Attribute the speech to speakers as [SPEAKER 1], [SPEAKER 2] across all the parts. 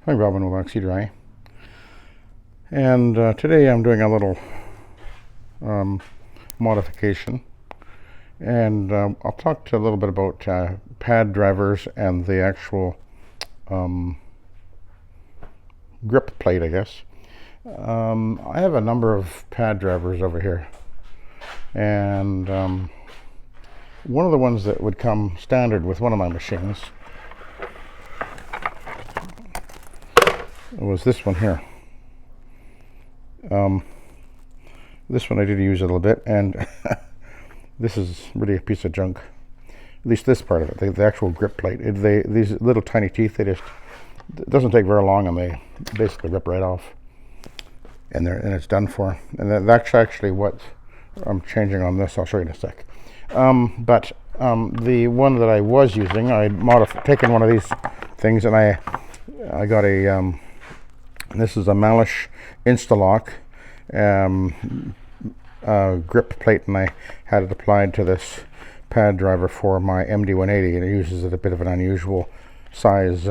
[SPEAKER 1] Hi, Robin with Oxy-Dry, and today I'm doing a little modification, and I'll talk to a little bit about pad drivers and the actual grip plate, I guess. I have a number of pad drivers over here, and one of the ones that would come standard with one of my machines was this one here. This one I did use a little bit, and this is really a piece of junk. At least this part of it, the actual grip plate. These little tiny teeth, it doesn't take very long, and they basically rip right off, and it's done for. And that's actually what I'm changing on this. I'll show you in a sec. But the one that I was using, I'd taken one of these things, and I got a this is a Malish Instaloc grip plate, and I had it applied to this pad driver for my MD180, and it uses a bit of an unusual size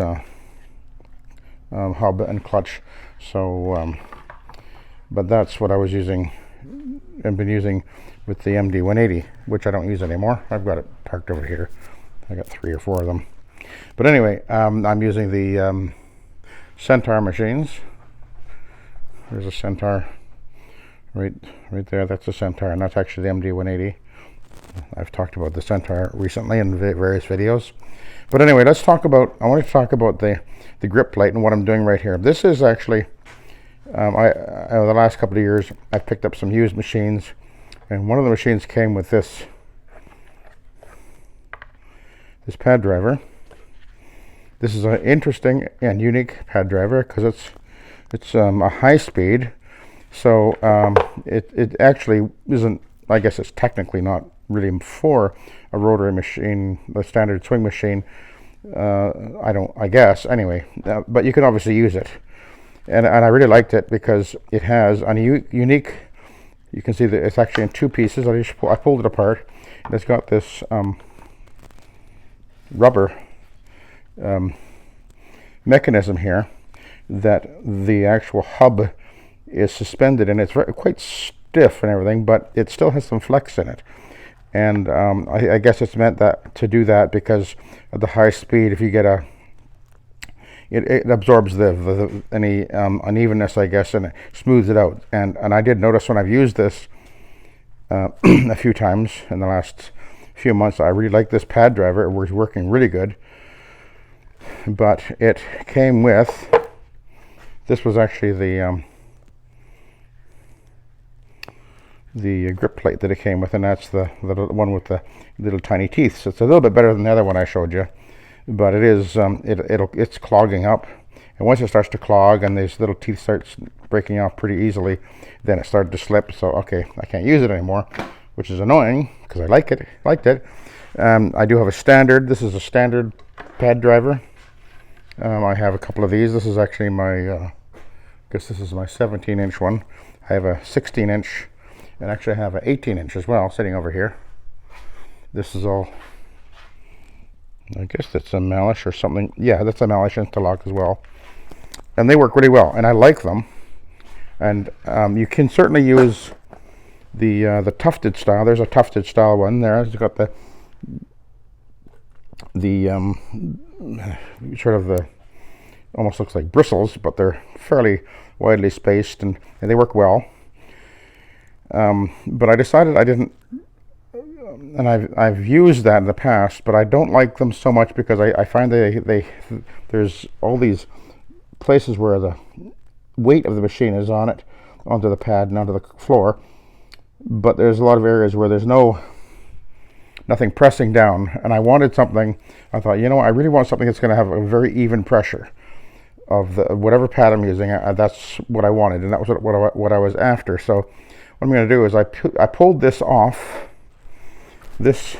[SPEAKER 1] hub and clutch. So, but that's what I was using and been using with the MD180, which I don't use anymore. I've got it parked over here. I got 3 or 4 of them. But anyway, I'm using the Centaur machines. There's a Centaur right there. That's a Centaur, and that's actually the MD180. I've talked about the Centaur recently in various videos. But anyway, I want to talk about the grip plate and what I'm doing right here. This is actually, over the last couple of years, I've picked up some used machines, and one of the machines came with this pad driver. This is an interesting and unique pad driver because it's a high speed, so it actually isn't. I guess it's technically not really for a rotary machine, the standard swing machine. I guess anyway, but you can obviously use it, and I really liked it because it has a unique. You can see that it's actually in 2 pieces. I pulled it apart, and it's got this rubber mechanism here that the actual hub is suspended, and it's quite stiff and everything, but it still has some flex in it. And I guess it's meant to do that because at the high speed, if you get it absorbs any unevenness, I guess, and it smooths it out. And I did notice when I've used this a few times in the last few months, I really like this pad driver. It was working really good. But it came with, this was actually the grip plate that it came with, and that's the one with the little tiny teeth. So it's a little bit better than the other one I showed you, but it is it's clogging up, and once it starts to clog and these little teeth starts breaking off pretty easily, then it started to slip. So okay, I can't use it anymore, which is annoying because I liked it. I do have a standard. This is a standard pad driver. I have a couple of these. This is actually my, I guess this is my 17-inch one. I have a 16-inch, and actually I have an 18-inch as well, sitting over here. This is all, I guess that's a Malish or something. Yeah, that's a Malish Instaloc as well. And they work really well, and I like them. And you can certainly use the tufted style. There's a tufted style one there. It's got the sort of the, almost looks like bristles, but they're fairly widely spaced, and they work well. But I decided I didn't, and I've used that in the past, but I don't like them so much because I find there's all these places where the weight of the machine is onto the pad and onto the floor, but there's a lot of areas where there's nothing pressing down, and I wanted something. I thought, I really want something that's going to have a very even pressure of whatever pad I'm using. That's what I wanted, and that was what I was after. So what I'm going to do is I pulled this off this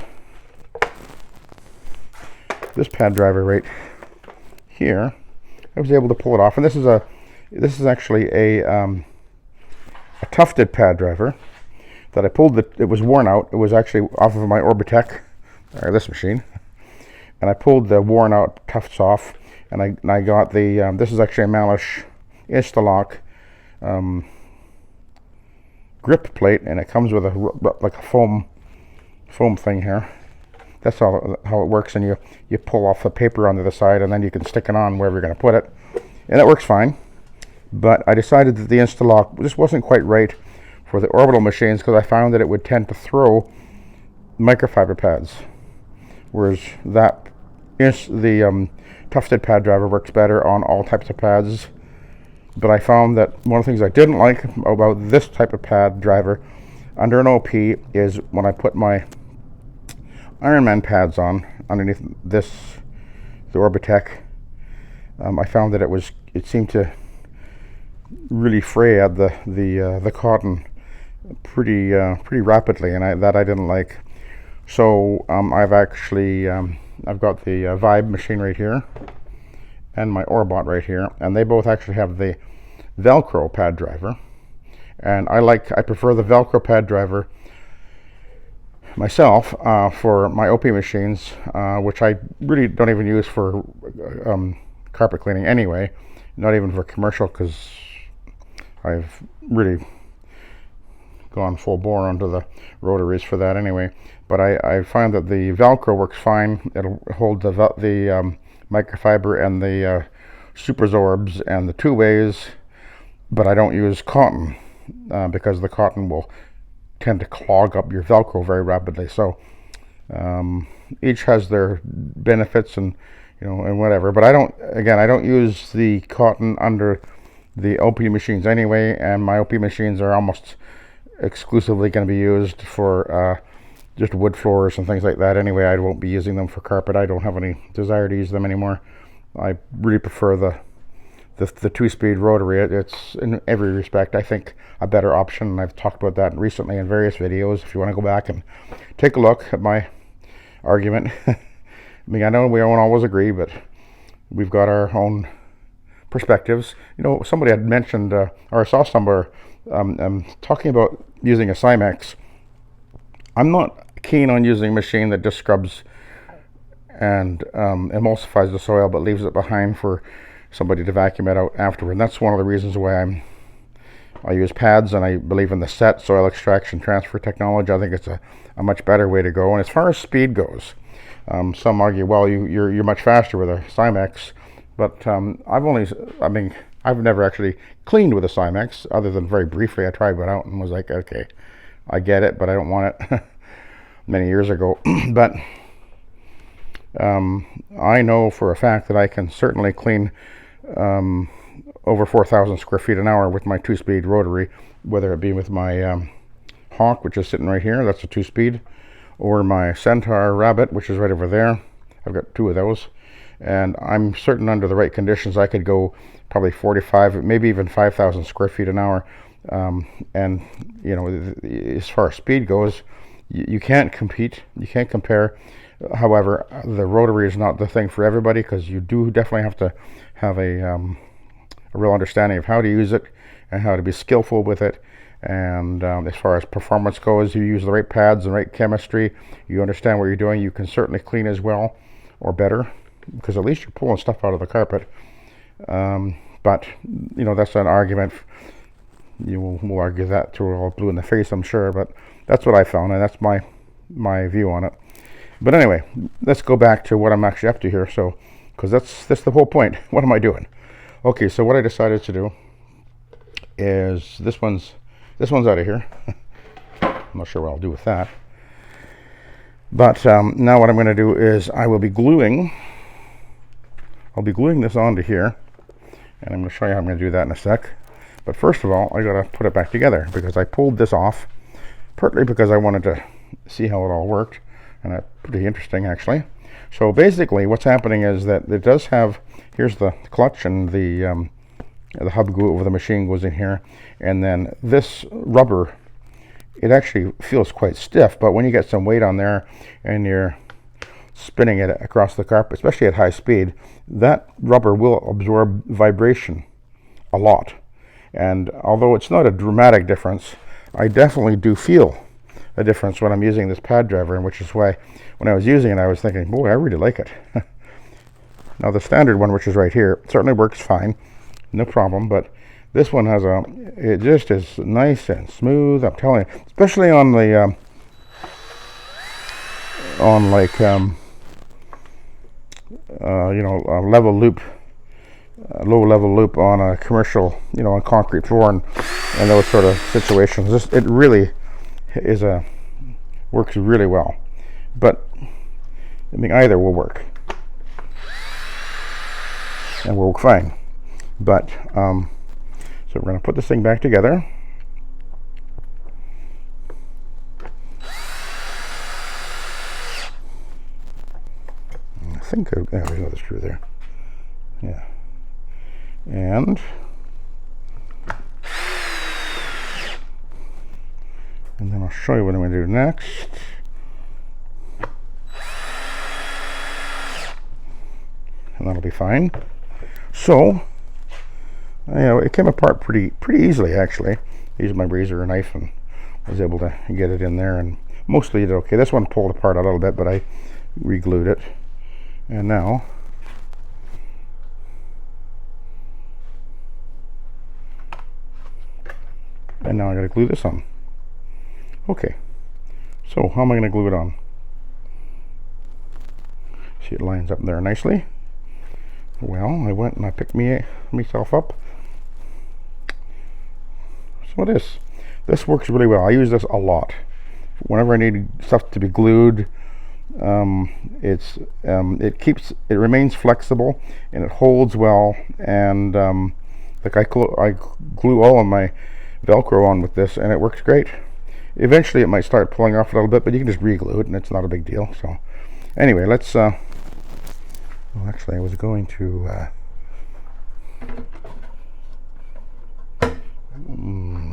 [SPEAKER 1] pad driver right here. I was able to pull it off, and this is actually a tufted pad driver that I pulled. It was worn out. It was actually off of my Orbitech, or this machine, and I pulled the worn out tufts off, and I got the this is actually a Malish Instaloc grip plate, and it comes with a like a foam thing here. That's how it works, and you pull off the paper onto the side, and then you can stick it on wherever you're going to put it, and it works fine. But I decided that the Instaloc just wasn't quite right for the orbital machines, because I found that it would tend to throw microfiber pads, whereas the tufted pad driver works better on all types of pads. But I found that one of the things I didn't like about this type of pad driver under an OP is when I put my Ironman pads on underneath the Orbitech, I found that it seemed to really fray at the cotton pretty rapidly, and I didn't like. So I've got the Vibe machine right here and my Orbot right here, and they both actually have the Velcro pad driver, and I prefer the Velcro pad driver myself for my OP machines, which I really don't even use for carpet cleaning anyway, not even for commercial, because I've really gone full bore onto the rotaries for that anyway. But I find that the Velcro works fine. It'll hold the microfiber and the supersorbs and the two-ways, but I don't use cotton because the cotton will tend to clog up your Velcro very rapidly. So each has their benefits and whatever. But I don't use the cotton under the OP machines anyway, and my OP machines are almost exclusively going to be used for just wood floors and things like that anyway. I won't be using them for carpet. I don't have any desire to use them anymore. I really prefer the two-speed rotary. It's in every respect, I think, a better option, and I've talked about that recently in various videos. If you want to go back and take a look at my argument. I mean, I know we don't always agree, but we've got our own perspectives. Somebody had mentioned, or I saw somewhere talking about using a Cymex. I'm not keen on using a machine that just scrubs and emulsifies the soil but leaves it behind for somebody to vacuum it out afterward. And that's one of the reasons why I use pads, and I believe in the set soil extraction transfer technology. I think it's a much better way to go. And as far as speed goes, some argue, well, you're much faster with a Cymex, but I've never actually cleaned with a Cymex, other than very briefly. I tried one out and was like, okay, I get it, but I don't want it. Many years ago. But I know for a fact that I can certainly clean over 4,000 square feet an hour with my two-speed rotary, whether it be with my Hawk, which is sitting right here, that's a two-speed, or my Centaur Rabbit, which is right over there. I've got two of those, and I'm certain under the right conditions I could go probably 45, maybe even 5,000 square feet an hour. And as far as speed goes, you can't compete, you can't compare. However, the rotary is not the thing for everybody, because you do definitely have to have a real understanding of how to use it and how to be skillful with it. And as far as performance goes, you use the right pads and right chemistry, you understand what you're doing, you can certainly clean as well or better, because at least you're pulling stuff out of the carpet. But that's an argument. You will argue that till we're all blue in the face, I'm sure, but that's what I found, and that's my view on it. But anyway, let's go back to what I'm actually up to here. So, because that's the whole point. What am I doing? Okay, so what I decided to do is this one's out of here. I'm not sure what I'll do with that. But now what I'm going to do is I'll be gluing this onto here, and I'm going to show you how I'm going to do that in a sec. But first of all, I got to put it back together, because I pulled this off partly because I wanted to see how it all worked, and that's pretty interesting actually. So basically what's happening is that it does have, here's the clutch, and the hub glue over the machine goes in here, and then this rubber, it actually feels quite stiff, but when you get some weight on there and you're spinning it across the carpet, especially at high speed, that rubber will absorb vibration a lot. And although it's not a dramatic difference, I definitely do feel a difference when I'm using this pad driver, and which is why when I was using it I was thinking, boy, I really like it. Now the standard one, which is right here, certainly works fine, no problem, but this one has it just is nice and smooth, I'm telling you, especially on the, level loop, low level loop on a commercial, on concrete floor and those sort of situations. It really is works really well, but I mean either will work and will work fine. But so we're going to put this thing back together. I think there's another screw there. Yeah, and then I'll show you what I'm going to do next. And that'll be fine. So, it came apart pretty easily actually. I used my razor knife and was able to get it in there, and mostly it did okay. This one pulled apart a little bit, but I re-glued it. And now I'm going to glue this on. Okay, so how am I going to glue it on? See, it lines up there nicely. Well, I went and I picked myself up. So this works really well. I use this a lot. Whenever I need stuff to be glued, it remains flexible and it holds well. And like I glue all of my Velcro on with this, and it works great. Eventually, it might start pulling off a little bit, but you can just re-glue it, and it's not a big deal. So, anyway, let's. Well, actually, I was going to.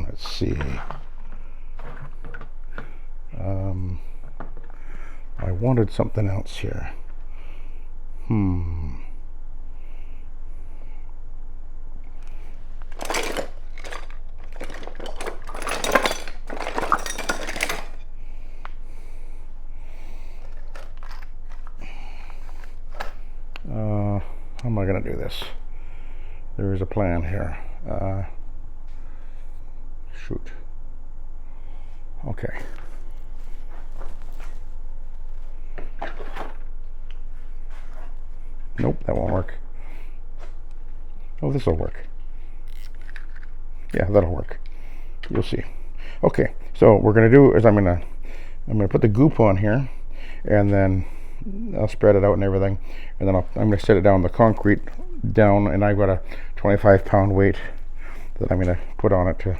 [SPEAKER 1] Let's see. I wanted something else here. How am I going to do this? There is a plan here. Shoot. Okay. Nope, that won't work. Oh, this will work. Yeah, that'll work. You'll see. Okay, so what we're going to do is I'm going to put the goop on here, and then I'll spread it out and everything, and then I'm going to set it down the concrete down, and I've got a 25-pound weight that I'm going to put on it to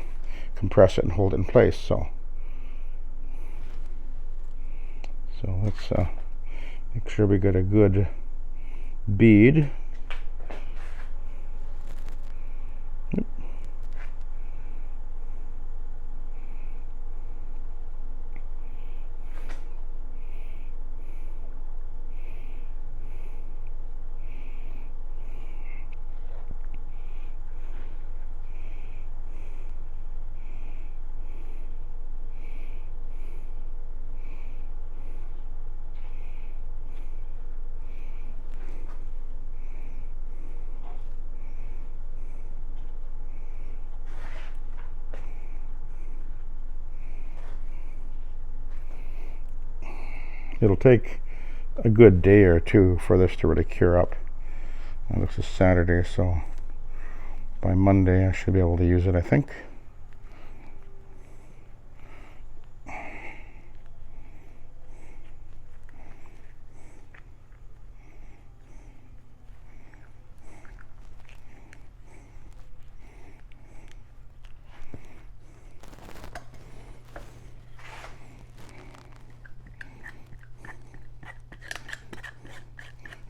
[SPEAKER 1] compress it and hold it in place. So let's make sure we get a good bead. It'll take a good day or two for this to really cure up. And this is Saturday, so by Monday I should be able to use it, I think.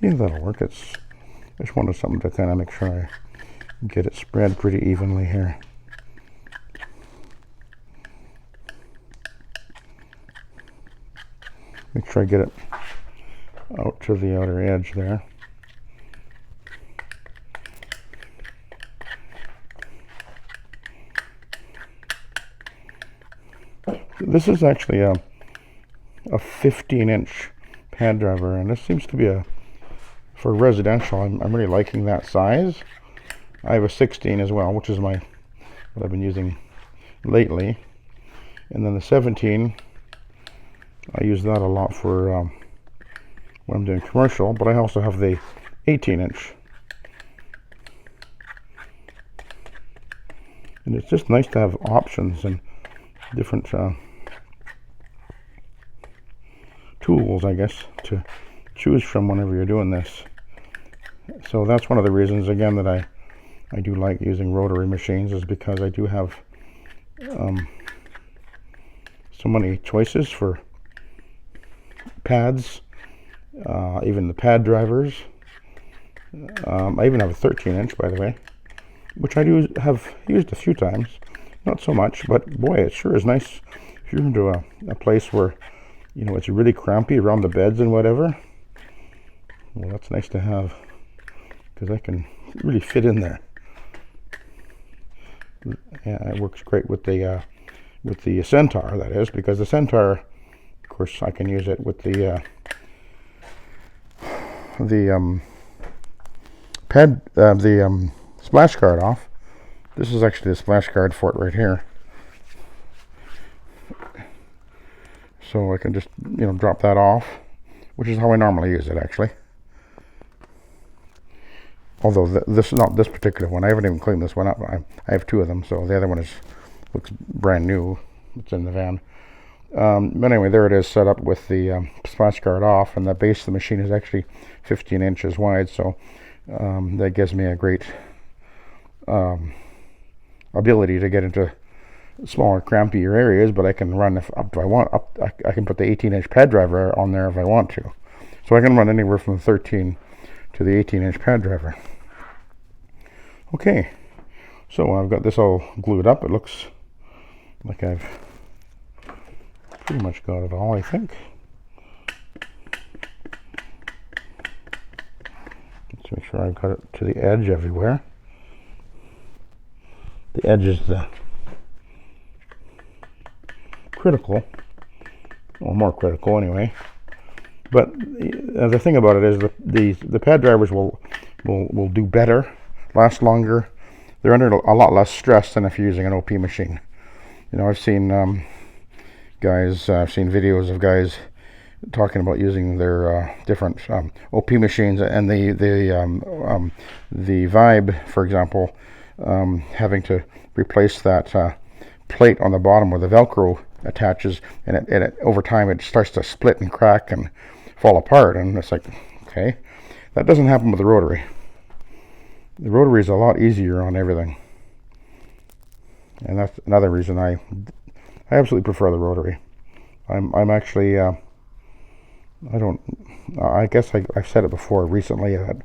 [SPEAKER 1] Yeah, that'll work. I just wanted something to kind of make sure I get it spread pretty evenly here. Make sure I get it out to the outer edge there. This is actually a 15-inch pad driver, and this seems to be a for residential, I'm really liking that size. I have a 16 as well, which is what I've been using lately. And then the 17, I use that a lot for when I'm doing commercial, but I also have the 18-inch. And it's just nice to have options and different tools, I guess, to choose from whenever you're doing this. So that's one of the reasons, again, that I do like using rotary machines, is because I do have so many choices for pads, even the pad drivers. I even have a 13-inch, by the way, which I do have used a few times. Not so much, but boy, it sure is nice if you're into a place where, you know, it's really crampy around the beds and whatever. Well, that's nice to have, because I can really fit in there. Yeah, it works great with the Centaur, that is, because the Centaur, of course, I can use it with the splash guard off. This is actually the splash guard for it right here. So I can just, you know, drop that off, which is how I normally use it, actually. Although this, not this particular one, I haven't even cleaned this one up. I have two of them, so the other one looks brand new. It's in the van. But anyway, there it is, set up with the splash guard off, and the base of the machine is actually 15 inches wide, so that gives me a great ability to get into smaller, crampier areas. But I can run, if I want, I can put the 18-inch pad driver on there if I want to. So I can run anywhere from the 13 to the 18-inch pad driver. Okay, so I've got this all glued up. It looks like I've pretty much got it all, I think. Let's make sure I've got it to the edge everywhere. The edge is the critical, or more critical anyway. But the thing about it is the pad drivers will do better, last longer. They're under a lot less stress than if you're using an OP machine. You know, I've seen videos of guys talking about using their different OP machines, and the Vibe, for example, having to replace that plate on the bottom where the Velcro attaches, and it over time it starts to split and crack and fall apart, and it's like, okay, that doesn't happen with the rotary. The rotary is a lot easier on everything, and that's another reason I absolutely prefer the rotary. I'm actually I guess I've said it before recently that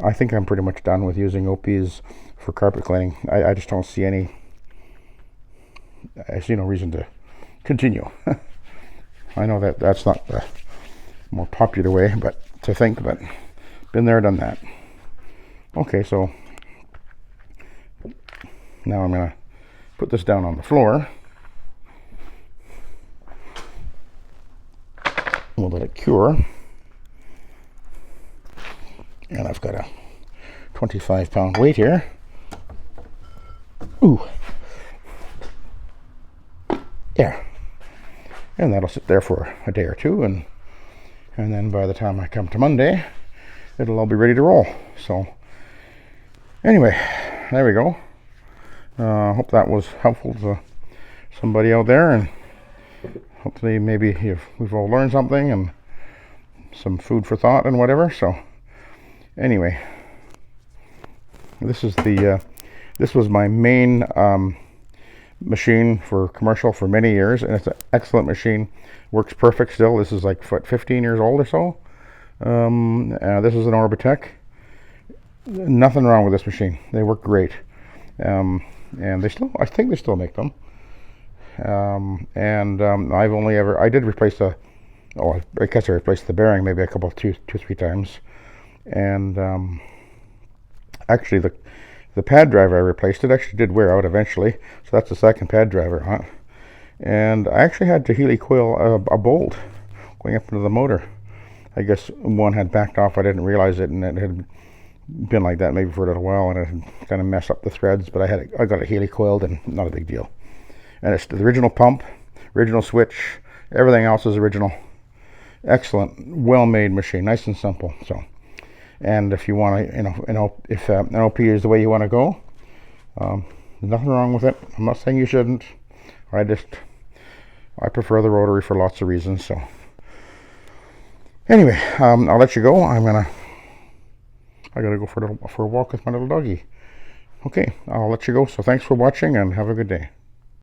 [SPEAKER 1] I think I'm pretty much done with using OPs for carpet cleaning. I just don't see I see no reason to continue. I know that's not the more popular way to think, but been there, done that. Okay, so now I'm going to put this down on the floor. We'll let it cure. And I've got a 25-pound weight here. Ooh. There. And that'll sit there for a day or two, and then by the time I come to Monday, it'll all be ready to roll. So anyway, there we go. Hope that was helpful to somebody out there, and hopefully maybe we've all learned something and some food for thought and whatever. So anyway, this was my main machine for commercial for many years, and it's an excellent machine. Works perfect still. This is like 15 years old or so. This is an Orbitech. Nothing wrong with this machine. They work great, and I think they still make them. I did replace I guess I replaced the bearing maybe two, 3 times, and actually the pad driver I replaced, it actually did wear out eventually, so that's the second pad driver, huh? And I actually had to helicoil a bolt going up into the motor. I guess one had backed off. I didn't realize it, and it had been like that maybe for a little while, and it had kind of messed up the threads. But I got it heli-coiled, and not a big deal. And it's the original pump, original switch, everything else is original. Excellent, well-made machine, nice and simple. So, and if you want to, if an OP is the way you want to go, there's nothing wrong with it. I'm not saying you shouldn't. I prefer the rotary for lots of reasons. So, anyway, I'll let you go. I gotta go for a walk with my little doggy. Okay, I'll let you go. So thanks for watching and have a good day.